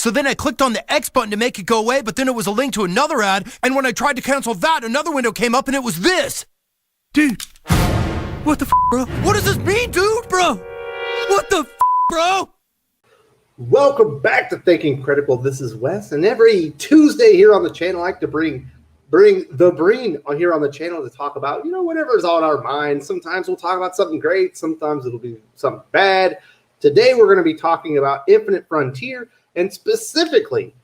So then I clicked on the X button to make it go away, but then it was a link to another ad, and when I tried to cancel that, another window came up and it was this. Dude, what the bro? What does this mean, dude, bro? What the bro? Welcome back to Thinking Critical. This is Wes, and every Tuesday here on the channel, I like to bring the Breen on here on the channel to talk about, whatever's on our minds. Sometimes we'll talk about something great. Sometimes it'll be something bad. Today, we're going to be talking about Infinite Frontier, and specifically,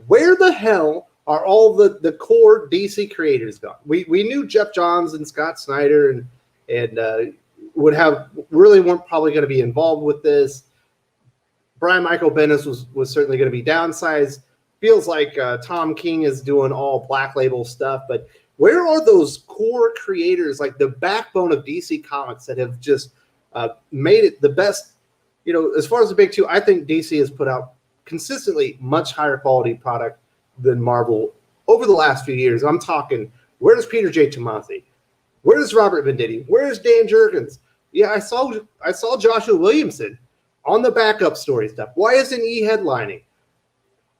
where the hell are all the core DC creators gone? We knew Jeff Johns and Scott Snyder and weren't probably going to be involved with this. Brian Michael Bendis was certainly going to be downsized. Feels like Tom King is doing all Black Label stuff, but where are those core creators, like the backbone of DC Comics, that have just made it the best? As far as the big two, I think DC has put out consistently much higher quality product than Marvel over the last few years. I'm talking, where's Peter J. Tomasi? Where's Robert Venditti? Where's Dan Jurgens? Yeah, I saw Joshua Williamson on the backup story stuff. Why isn't he headlining?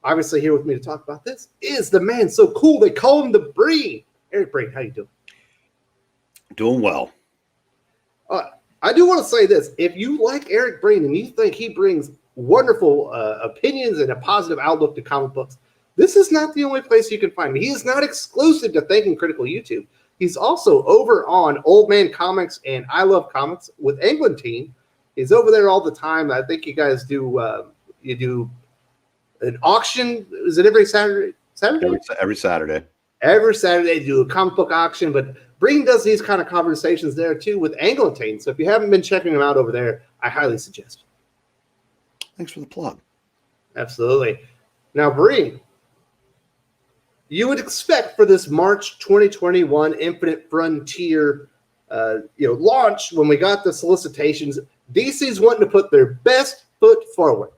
Obviously, here with me to talk about this is the man so cool they call him the Breen. Eric Breen, how you doing? Doing well. I do want to say this. If you like Eric Breen and you think he brings wonderful opinions and a positive outlook to comic books, this is not the only place you can find him. He is not exclusive to Thinking Critical YouTube. He's also over on Old Man Comics and I Love Comics with Eglantine. He's over there all the time. I think you guys do you do an auction. Is it every Saturday? Every Saturday. Every Saturday they do a comic book auction, but Breen does these kind of conversations there too with Eglantine. So if you haven't been checking him out over there, I highly suggest. Thanks for the plug. Absolutely. Now, Breen, you would expect for this March 2021 Infinite Frontier launch, when we got the solicitations, DC's wanting to put their best foot forward.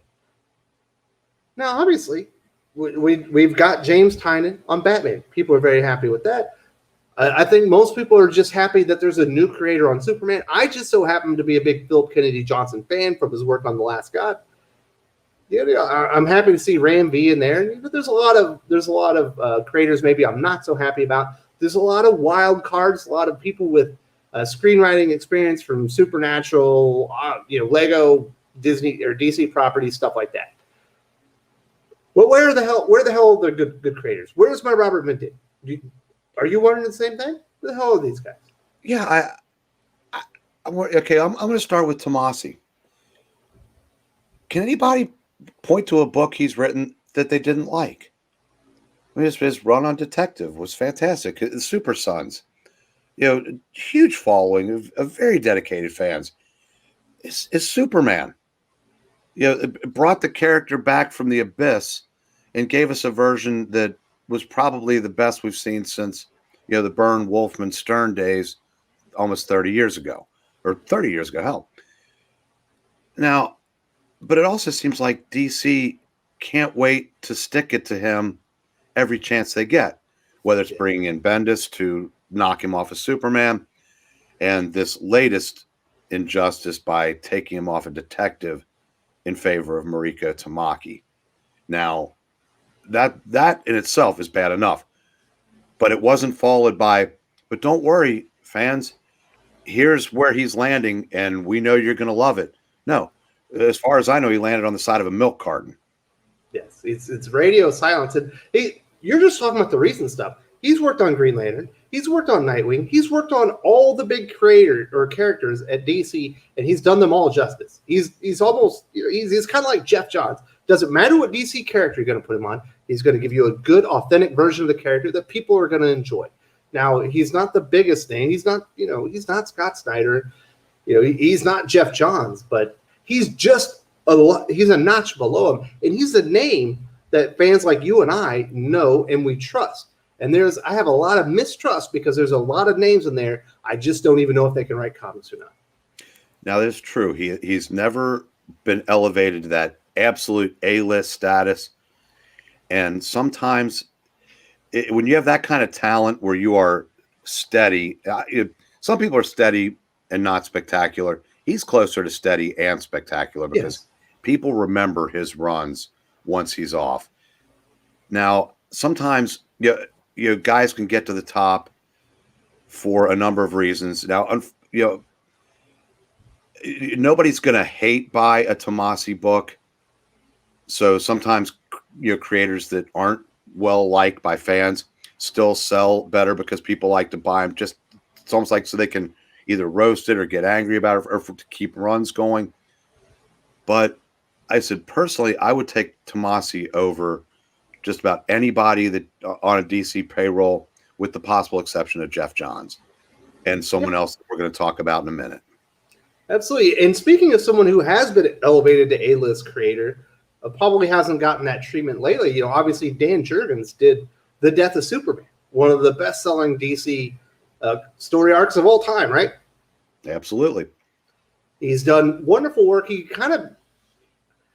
Now, obviously, we've got James Tynion on Batman. People are very happy with that. I think most people are just happy that there's a new creator on Superman. I just so happen to be a big Philip Kennedy Johnson fan from his work on The Last God. I'm happy to see Ram V in there. There's a lot of creators maybe I'm not so happy about. There's a lot of wild cards, a lot of people with screenwriting experience from Supernatural, Lego, Disney or DC properties, stuff like that. Well, where the hell are the good creators? Where's my Robert Venditti? Are you wondering the same thing? Where the hell are these guys? Yeah, I'm okay. I'm going to start with Tomasi. Can anybody point to a book he's written that they didn't like? I mean, his run on Detective was fantastic. Super Sons, huge following of very dedicated fans. Is Superman. It brought the character back from the abyss and gave us a version that was probably the best we've seen since, the Byrne, Wolfman, Stern days almost 30 years ago, or 30 years ago, hell. Now, but it also seems like DC can't wait to stick it to him every chance they get, whether it's bringing in Bendis to knock him off of Superman, and this latest injustice by taking him off a Detective in favor of Marika Tamaki. Now, that in itself is bad enough, but it wasn't followed by, but don't worry, fans, here's where he's landing, and we know you're going to love it. No, as far as I know, he landed on the side of a milk carton. Yes, it's radio silence. And you're just talking about the recent stuff. He's worked on Green Lantern. He's worked on Nightwing. He's worked on all the big characters at DC, and he's done them all justice. He's almost he's kind of like Jeff Johns. Doesn't matter what DC character you're going to put him on. He's going to give you a good, authentic version of the character that people are going to enjoy. Now, he's not the biggest name. He's not, he's not Scott Snyder. He's not Jeff Johns, but he's just he's a notch below him, and he's a name that fans like you and I know and we trust. And I have a lot of mistrust because there's a lot of names in there. I just don't even know if they can write comics or not. Now, that's true. He's never been elevated to that absolute A-list status. And sometimes when you have that kind of talent where you are steady, some people are steady and not spectacular. He's closer to steady and spectacular because people remember his runs once he's off. Now, sometimes guys can get to the top for a number of reasons. Now, nobody's going to hate buy a Tomasi book. So sometimes creators that aren't well liked by fans still sell better because people like to buy them. Just it's almost like so they can either roast it or get angry about it or to keep runs going. But I said personally, I would take Tomasi over just about anybody that on a DC payroll, with the possible exception of Jeff Johns and someone else that we're going to talk about in a minute. Absolutely. And speaking of someone who has been elevated to A-list creator, probably hasn't gotten that treatment lately. Obviously Dan Jurgens did The Death of Superman, one of the best-selling DC story arcs of all time, right? Absolutely. He's done wonderful work. He kind of,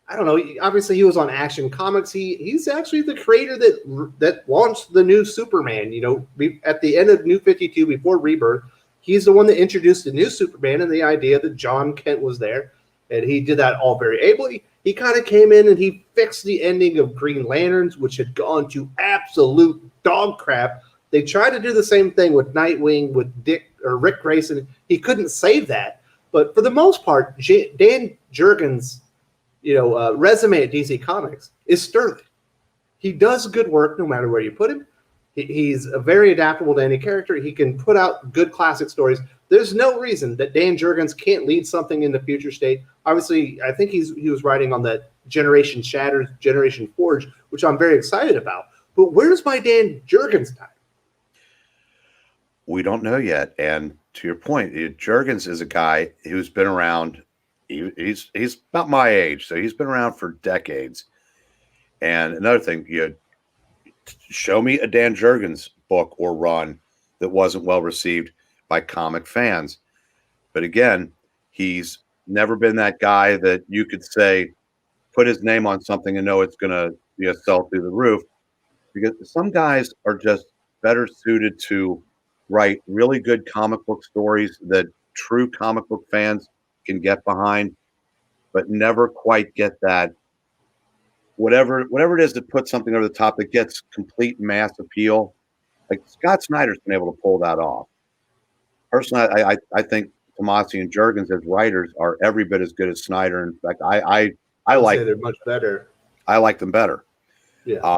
I don't know, obviously he was on Action Comics. He's actually the creator that launched the new Superman, at the end of New 52 before Rebirth. He's the one that introduced the new Superman and the idea that John Kent was there, and he did that all very ably. He kind of came in and he fixed the ending of Green Lanterns, which had gone to absolute dog crap. They tried to do the same thing with Nightwing, with Rick Grayson. He couldn't save that. But for the most part, Dan Jurgens' resume at DC Comics is sterling. He does good work no matter where you put him. He's very adaptable to any character. He can put out good classic stories. There's no reason that Dan Jurgens can't lead something in the future state. Obviously, I think he was writing on that Generation Shattered, Generation Forge, which I'm very excited about. But where's my Dan Jurgens time? We don't know yet. And to your point, Jurgens is a guy who's been around. He's about my age, so he's been around for decades. And another thing, show me a Dan Jurgens book or run that wasn't well received by comic fans. But again, he's never been that guy that you could say, put his name on something and know it's going to sell through the roof. Because some guys are just better suited to write really good comic book stories that true comic book fans can get behind, but never quite get that whatever it is that puts something over the top that gets complete mass appeal. Like Scott Snyder's been able to pull that off. Personally, I think Tomasi and Jurgens as writers are every bit as good as Snyder. In fact, I like they're much better. I like them better. Yeah.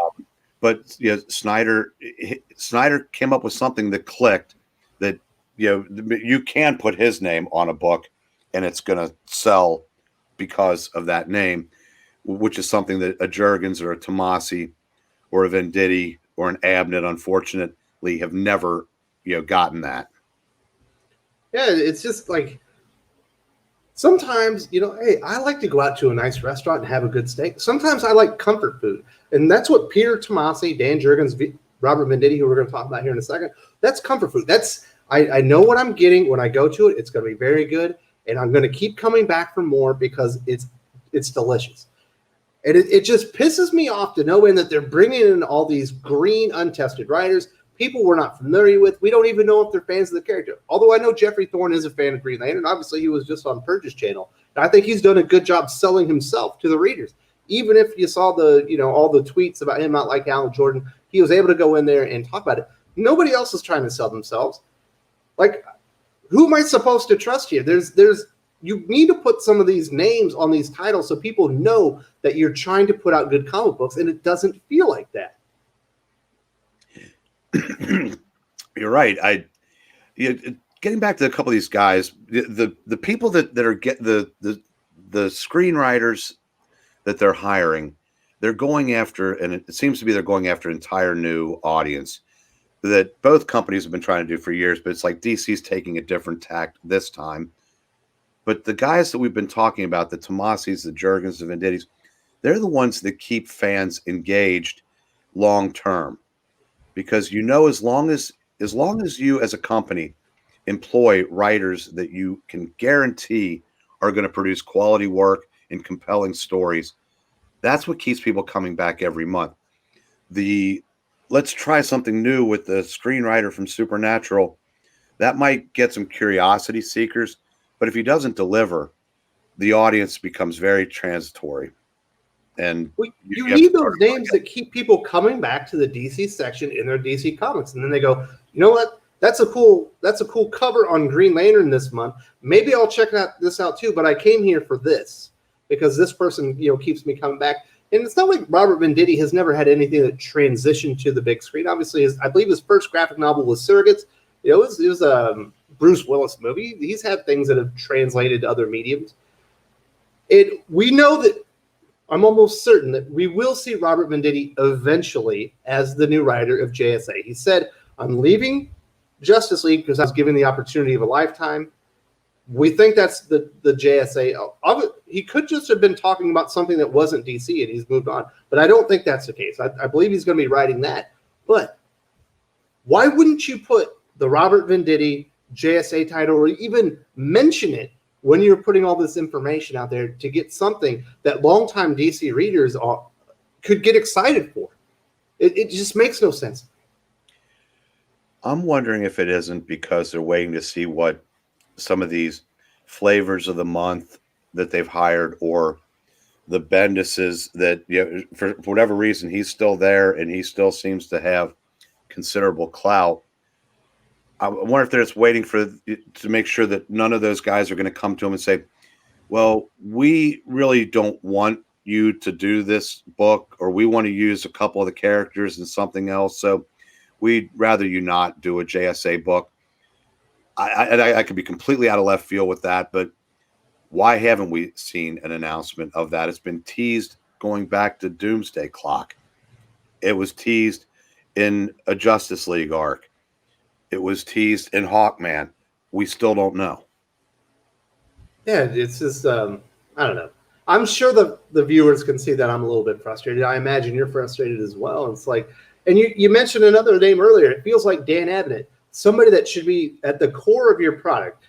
But Snyder came up with something that clicked. That you can put his name on a book, and it's going to sell because of that name, which is something that a Jurgens or a Tomasi or a Venditti or an Abnett, unfortunately, have never gotten that. Yeah, it's just like sometimes, hey, I like to go out to a nice restaurant and have a good steak. Sometimes I like comfort food. And that's what Peter Tomasi, Dan Jurgens, Robert Venditti, who we're going to talk about here in a second, that's comfort food. I know what I'm getting when I go to it. It's going to be very good. And I'm going to keep coming back for more because it's delicious. And it just pisses me off to no end that they're bringing in all these green, untested writers, people we're not familiar with. We don't even know if they're fans of the character. Although I know Jeffrey Thorne is a fan of Green Lantern. Obviously, he was just on Purge's channel. And I think he's done a good job selling himself to the readers. Even if you saw all the tweets about him not like Alan Jordan, he was able to go in there and talk about it. Nobody else is trying to sell themselves. Like, who am I supposed to trust here? You need to put some of these names on these titles so people know that you're trying to put out good comic books, and it doesn't feel like that. You're right. Getting back to a couple of these guys, the people that are the screenwriters that they're hiring, they're going after, and it seems to be they're going after an entire new audience that both companies have been trying to do for years, but it's like DC's taking a different tack this time. But the guys that we've been talking about, the Tomasis, the Jurgens, the Vendittis, they're the ones that keep fans engaged long term. Because as long as you as a company employ writers that you can guarantee are going to produce quality work and compelling stories, that's what keeps people coming back every month. Let's try something new with the screenwriter from Supernatural. That might get some curiosity seekers, but if he doesn't deliver, the audience becomes very transitory. And you need those names that keep people coming back to the DC section in their DC comics, and then they go, you know what? That's a cool cover on Green Lantern this month. Maybe I'll check this out too. But I came here for this because this person, keeps me coming back. And it's not like Robert Venditti has never had anything that transitioned to the big screen. Obviously, I believe his first graphic novel was Surrogates. It was a Bruce Willis movie. He's had things that have translated to other mediums. We know that. I'm almost certain that we will see Robert Venditti eventually as the new writer of JSA. He said, I'm leaving Justice League because I was given the opportunity of a lifetime. We think that's the JSA. He could just have been talking about something that wasn't DC and he's moved on. But I don't think that's the case. I believe he's going to be writing that. But why wouldn't you put the Robert Venditti JSA title or even mention it when you're putting all this information out there to get something that longtime DC readers could get excited for? It just makes no sense. I'm wondering if it isn't because they're waiting to see what some of these flavors of the month that they've hired, or the Bendises that, for whatever reason, he's still there and he still seems to have considerable clout. I wonder if they're just waiting to make sure that none of those guys are going to come to him and say, well, we really don't want you to do this book, or we want to use a couple of the characters in something else. So we'd rather you not do a JSA book. I could be completely out of left field with that, but why haven't we seen an announcement of that? It's been teased going back to Doomsday Clock. It was teased in a Justice League arc. It was teased in Hawkman. We still don't know. Yeah, it's just, I don't know. I'm sure the viewers can see that I'm a little bit frustrated. I imagine you're frustrated as well. It's like, and you mentioned another name earlier. It feels like Dan Abnett, somebody that should be at the core of your product.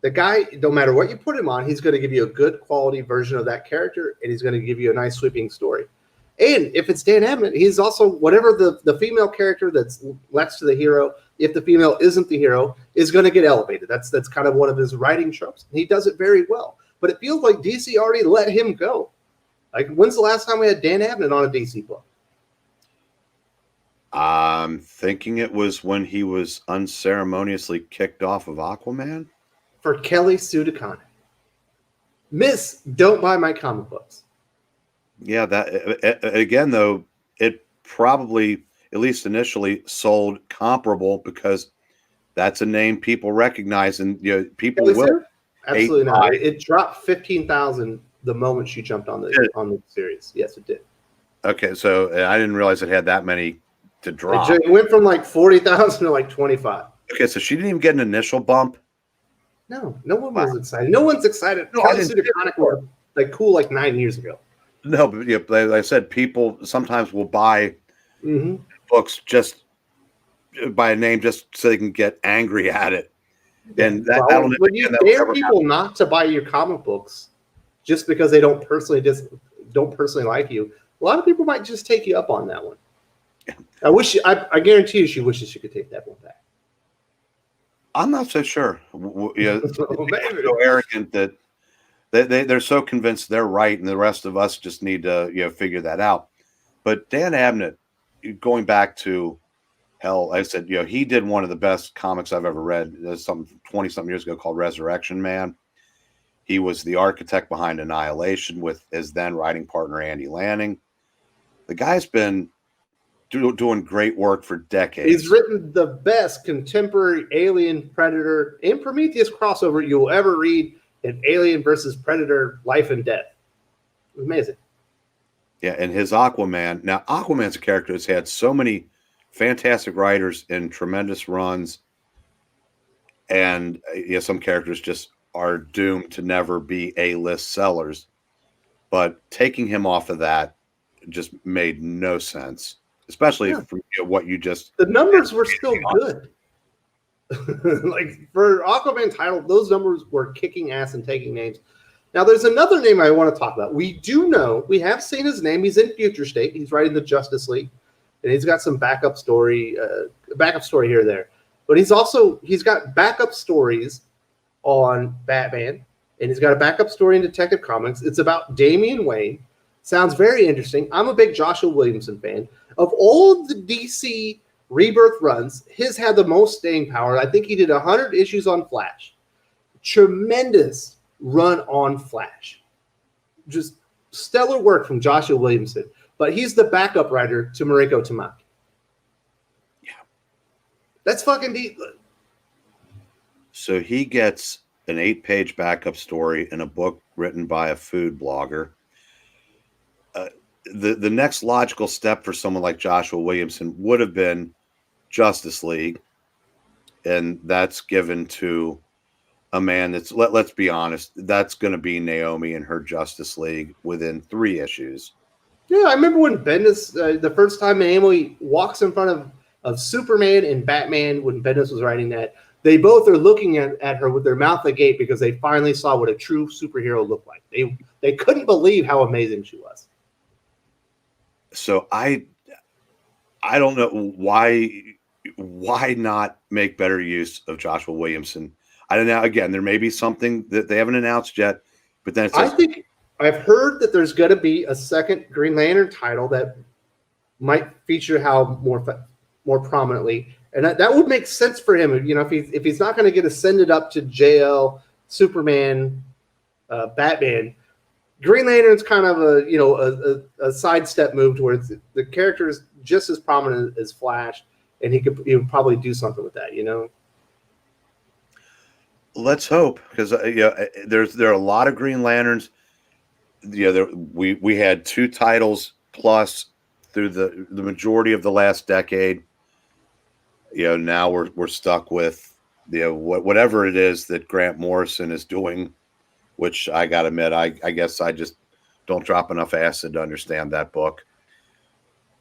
The guy, no matter what you put him on, he's going to give you a good quality version of that character, and he's going to give you a nice sweeping story. And if it's Dan Abnett, he's also whatever the female character that's next to the hero, if the female isn't the hero, is going to get elevated. That's kind of one of his writing tropes. And he does it very well. But it feels like DC already let him go. Like, when's the last time we had Dan Abnett on a DC book? I'm thinking it was when he was unceremoniously kicked off of Aquaman. For Kelly Sue DeConnick. Miss, don't buy my comic books. Yeah, that again, though, it probably, at least initially, sold comparable because that's a name people recognize, and people Kelly will. Sue? Absolutely not. It dropped 15,000 the moment she jumped on the series. Yes, it did. Okay, so I didn't realize it had that many to drop. It went from like 40,000 to like 25. Okay, so she didn't even get an initial bump. No one was excited. No one's excited. No, Kelly Sue DeConnick was like cool like 9 years ago. No, but like I said, people sometimes will buy books just by a name just so they can get angry at it. And when you dare people not to buy your comic books just because they don't personally like you, a lot of people might just take you up on that one. I guarantee you she wishes she could take that one back. I'm not so sure. It's so arrogant that they're so convinced they're right, and the rest of us just need to figure that out. But Dan Abnett, going back to hell, like I said, he did one of the best comics I've ever read. There's something 20-something years ago called Resurrection Man. He was the architect behind Annihilation with his then writing partner Andy Lanning. The guy's been doing great work for decades. He's written the best contemporary Alien, Predator, and Prometheus crossover you'll ever read in Alien versus Predator, Life and Death. It was amazing. Yeah, and his Aquaman. Now, Aquaman's a character that's had so many fantastic writers in tremendous runs, and some characters just are doomed to never be A-list sellers. But taking him off of that just made no sense, especially from what you just... The numbers were still good. Like, for Aquaman title, those numbers were kicking ass and taking names. Now, there's another name I want to talk about. We have seen his name. He's in Future State. He's writing the Justice League, and he's got some backup story here or there. But he's got backup stories on Batman, and he's got a backup story in Detective Comics. It's about Damian Wayne, Sounds very interesting. I'm a big Joshua Williamson fan. Of all of the DC Rebirth runs, his had the most staying power. I think he did 100 issues on Flash. Tremendous run on Flash. Just stellar work from Joshua Williamson. But he's the backup writer to Mariko Tamaki. Yeah. That's fucking deep. So he gets an 8-page backup story in a book written by a food blogger. The next logical step for someone like Joshua Williamson would have been Justice League, and that's given to a man that's, let's be honest, that's going to be Naomi and her Justice League within 3 issues. Yeah, I remember when Bendis, the first time Naomi walks in front of Superman and Batman, when Bendis was writing that, they both are looking at her with their mouth agape because they finally saw what a true superhero looked like. They couldn't believe how amazing she was. So I don't know why not make better use of Joshua Williamson. I don't know. Again, there may be something that they haven't announced yet, but then it says, I think I've heard that there's going to be a second Green Lantern title that might feature Hal more prominently, and that would make sense for him. You know, if he's not going to get ascended up to JL, Superman, Batman. Green Lantern's kind of a sidestep move towards the character is just as prominent as Flash, and he would probably do something with that, you know. Let's hope, because there are a lot of Green Lanterns. We had 2 titles plus through the majority of the last decade. Now we're stuck with whatever it is that Grant Morrison is doing. Which I got to admit, I guess I just don't drop enough acid to understand that book.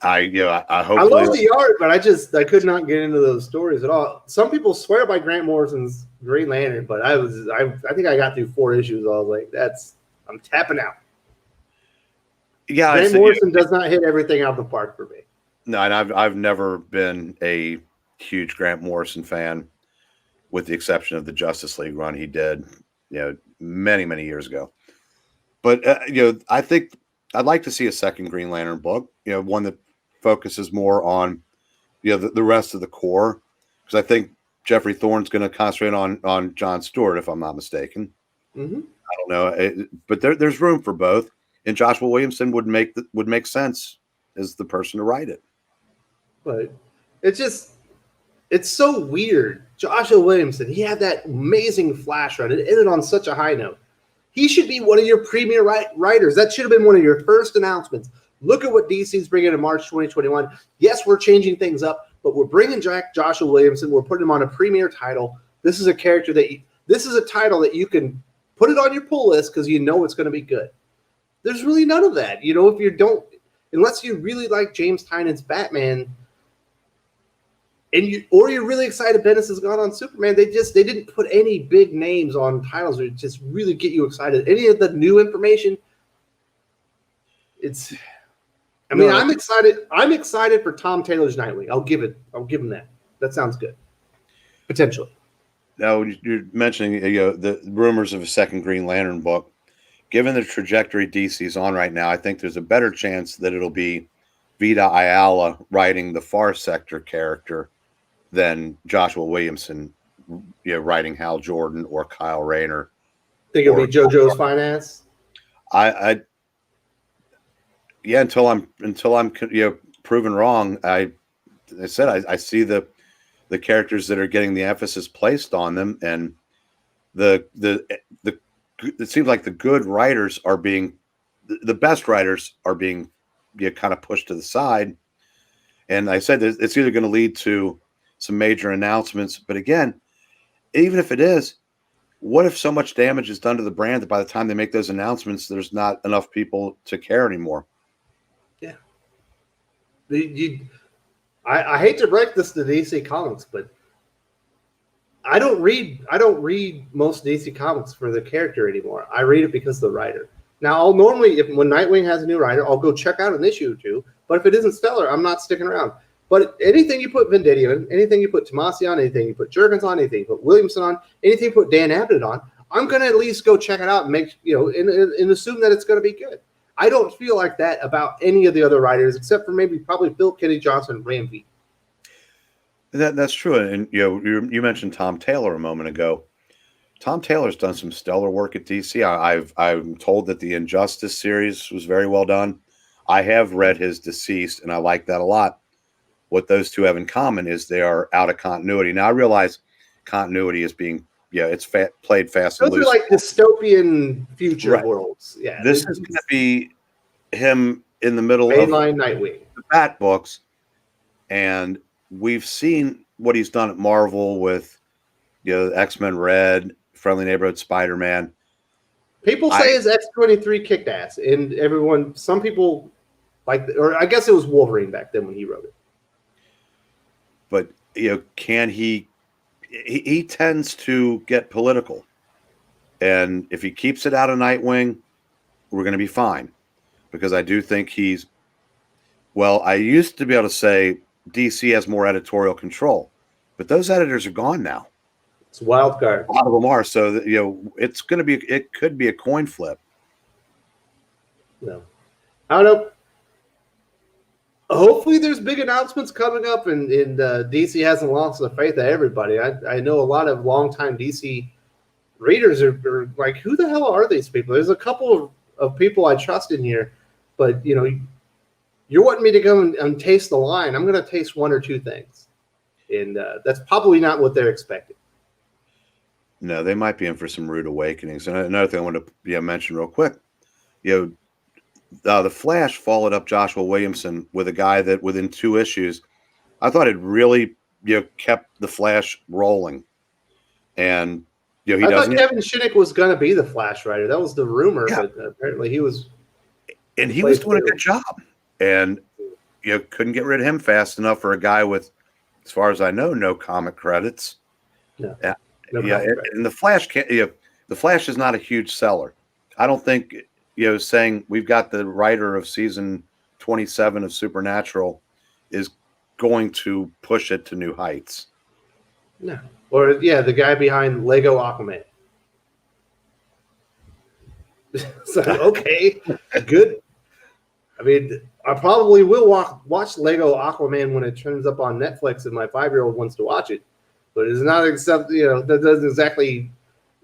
I love the art, but I could not get into those stories at all. Some people swear by Grant Morrison's Green Lantern, but I think I got through 4 issues. I was like, I'm tapping out. Yeah, Grant Morrison does not hit everything out of the park for me. No, and I've never been a huge Grant Morrison fan, with the exception of the Justice League run he did, many, many years ago. But, I think I'd like to see a second Green Lantern book, one that focuses more on, the rest of the core. Because I think Jeffrey Thorne's going to concentrate on John Stewart, if I'm not mistaken. Mm-hmm. I don't know. But there's room for both. And Joshua Williamson would make sense as the person to write it. But it's so weird. Joshua Williamson, he had that amazing Flash run. It ended on such a high note. He should be one of your premier writers. That should have been one of your first announcements. Look at what DC's bringing in March 2021. Yes, we're changing things up, but we're bringing Joshua Williamson. We're putting him on a premier title. This is a character this is a title that you can put it on your pull list because you know it's going to be good. There's really none of that. If you don't, unless you really like James Tynion's Batman, or you're really excited Bendis has gone on Superman, they didn't put any big names on titles that just really get you excited. Any of the new information, I'm excited. I'm excited for Tom Taylor's Nightwing. I'll give him that. That sounds good. Potentially. Now you're mentioning the rumors of a second Green Lantern book. Given the trajectory DC's on right now, I think there's a better chance that it'll be Vita Ayala writing the Far Sector character than Joshua Williamson, writing Hal Jordan or Kyle Rayner. Think it'll be JoJo's Fine Ass? Until I'm proven wrong. I said I see the characters that are getting the emphasis placed on them, and it seems like the good writers are being, the best writers are being kind of pushed to the side. And I said that it's either going to lead to some major announcements, but again, even if it is, what if so much damage is done to the brand that by the time they make those announcements, there's not enough people to care anymore? Yeah. I hate to break this to DC Comics, but I don't read most DC Comics for the character anymore. I read it because of the writer. Now, I'll normally, when Nightwing has a new writer, I'll go check out an issue or 2. But if it isn't stellar, I'm not sticking around. But anything you put Venditti on, anything you put Tomasi on, anything you put Jurgens on, anything you put Williamson on, anything you put Dan Abnett on, I'm going to at least go check it out and make, and assume that it's going to be good. I don't feel like that about any of the other writers, except for maybe probably Bill Kenny Johnson and Ram V. That's true. And you mentioned Tom Taylor a moment ago. Tom Taylor's done some stellar work at DC. I'm told that the Injustice series was very well done. I have read his Deceased, and I like that a lot. What those two have in common is they are out of continuity. Now, I realize continuity is being, it's played fast Those and loose. are like dystopian future Right. worlds. Yeah, This is going to be him in the middle mainline of Nightwing. the Bat books, and we've seen what he's done at Marvel with, X-Men Red, Friendly Neighborhood Spider-Man. People say his X-23 kicked ass, and some people or I guess it was Wolverine back then when he wrote it. But can he tends to get political, and if he keeps it out of Nightwing, we're going to be fine, because I do think I used to be able to say DC has more editorial control, but those editors are gone now. It's a wild card. A lot of them are, so it could be a coin flip. No, I don't know. Hopefully there's big announcements coming up, and DC hasn't lost the faith of everybody. I know a lot of longtime DC readers are like, who the hell are these people? There's a couple of people I trust in here, but you're wanting me to go and taste the line. I'm going to taste one or two things, and that's probably not what they're expecting. No, they might be in for some rude awakenings. And another thing I want to mention real quick, the Flash followed up Joshua Williamson with a guy that within 2 issues, I thought it really kept the Flash rolling. And I thought Kevin Shinnick was going to be the Flash writer. That was the rumor, but apparently he was. And he was doing a good job. And couldn't get rid of him fast enough for a guy with, as far as I know, no comic credits. No. And the Flash the Flash is not a huge seller. I don't think saying we've got the writer of season 27 of Supernatural is going to push it to new heights. No. Or the guy behind Lego Aquaman. So okay, good. I mean, I probably will watch Lego Aquaman when it turns up on Netflix, and my 5-year-old wants to watch it. But it's not that doesn't exactly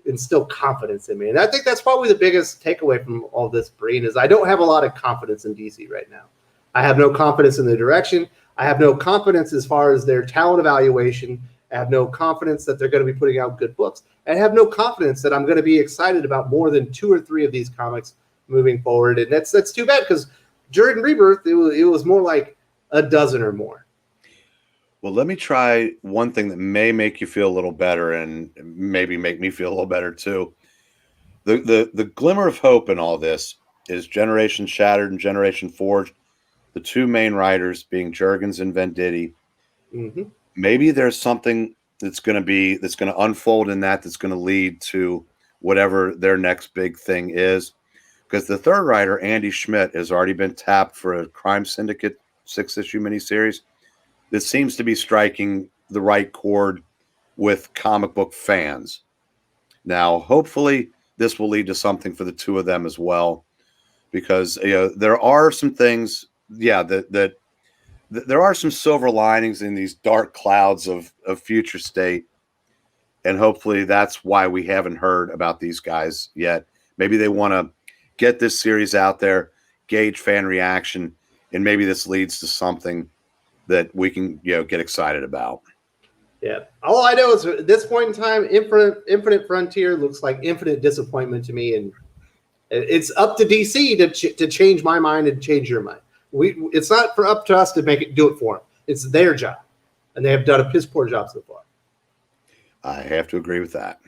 instill confidence in me. And I think that's probably the biggest takeaway from all this, Breen, is I don't have a lot of confidence in DC right now. I have no confidence in the direction. I have no confidence as far as their talent evaluation. I have no confidence that they're going to be putting out good books. I have no confidence that I'm going to be excited about more than 2 or 3 of these comics moving forward. And that's too bad, because during Rebirth, it was more like a dozen or more. Well, let me try one thing that may make you feel a little better, and maybe make me feel a little better too. The glimmer of hope in all this is Generation Shattered and Generation Forged, the 2 main writers being Jurgens and Venditti. Mm-hmm. Maybe there's something that's going to unfold in that's going to lead to whatever their next big thing is. Because the 3rd writer, Andy Schmidt, has already been tapped for a Crime Syndicate 6-issue miniseries. This seems to be striking the right chord with comic book fans. Now, hopefully, this will lead to something for the 2 of them as well, because there are some things, that there are some silver linings in these dark clouds of future state, and hopefully that's why we haven't heard about these guys yet. Maybe they want to get this series out there, gauge fan reaction, and maybe this leads to something that we can get excited about. Yeah. All I know is at this point in time, Infinite Frontier looks like infinite disappointment to me, and it's up to DC to change my mind and change your mind. It's not up to us to do it for them. It's their job, and they have done a piss poor job so far. I have to agree with that.